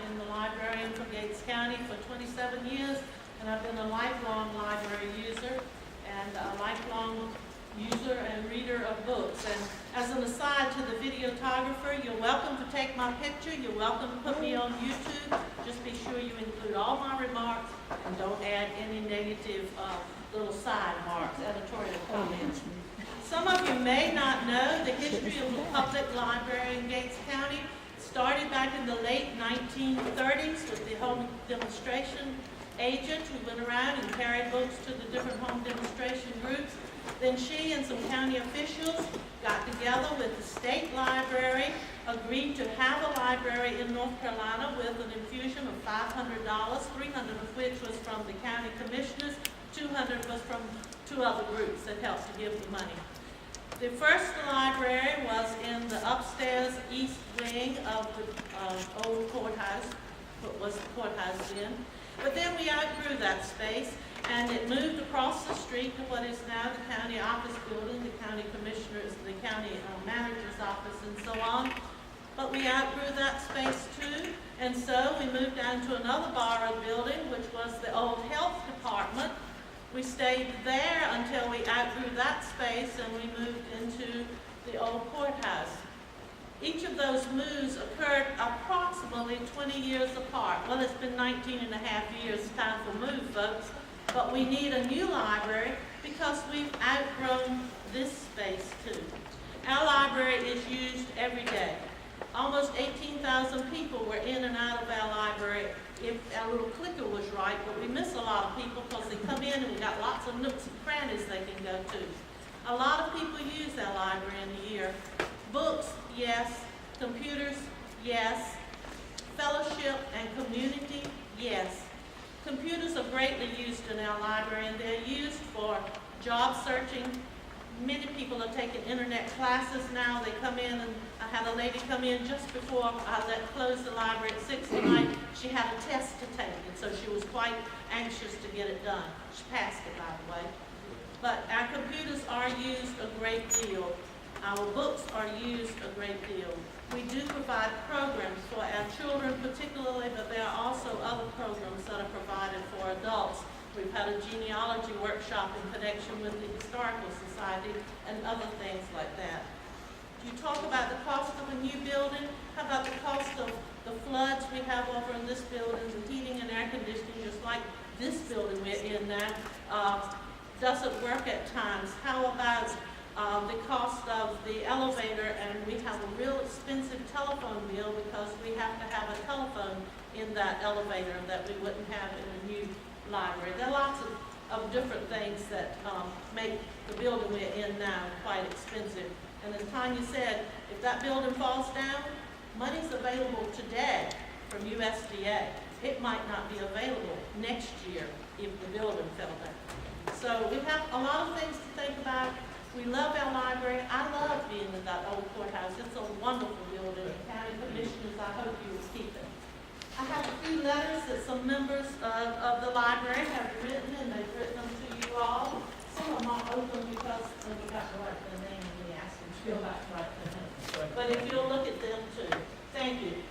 been the librarian for Gates County for 27 years, and I've been a lifelong library user and a lifelong user and reader of books. And as an aside to the videographer, you're welcome to take my picture. You're welcome to put me on YouTube. Just be sure you include all my remarks and don't add any negative little side marks, editorial comments. Some of you may not know the history of the public library in Gates County. It started back in the late 1930s with the home demonstration agent who went around and carried books to the different home demonstration groups. Then she and some county officials got together with the state library, agreed to have a library in North Carolina with an infusion of $500, $300 of which was from the county commissioners, $200 was from two other groups that helped to give the money. The first library was in the upstairs east wing of the old courthouse, what was the courthouse then. But then we outgrew that space, and it moved across the street to what is now the county office building, the county commissioner's, the county manager's office, and so on. But we outgrew that space too, and so we moved down to another borrowed building, which was the old health department. We stayed there until we outgrew that space and we moved into the old courthouse. Each of those moves occurred approximately 20 years apart. Well, it's been 19 and a half years, time for move, folks. But we need a new library because we've outgrown this space too. Our library is used every day. Almost 18,000 people were in and out of our library if our little clicker was right, but we miss a lot of people because they come in and we got lots of nooks and crannies they can go to. A lot of people use our library in a year. Books, yes. Computers, yes. Fellowship and community, yes. Computers are greatly used in our library, and they're used for job searching. Many people are taking internet classes now. They come in, and I had a lady come in just before I closed the library at 6 tonight. She had a test to take, and so she was quite anxious to get it done. She passed it, by the way. But our computers are used a great deal. Our books are used a great deal. We do provide programs for our children particularly, but there are also other programs that are provided for adults. We've had a genealogy workshop in connection with the Historical Society and other things like that. You talk about the cost of a new building. How about the cost of the floods we have over in this building, the heating and air conditioning, just like this building we're in now, doesn't work at times. How about the cost of the elevator, and we have a real expensive telephone bill because we have to have a telephone in that elevator that we wouldn't have in a new library. There are lots of different things that make the building we're in now quite expensive. And as Tanya said, if that building falls down, money's available today from USDA. It might not be available next year if the building fell down. So we have a lot of things to think about. We love our library. I love being in that old courthouse. It's a wonderful building. County commissioners, I hope you will keep it. I have a few letters that some members of the library have written, and they've written them to you all. Some of them aren't open because they forgot to write their name, and we asked them to fill out to write their name. But if you'll look at them too. Thank you.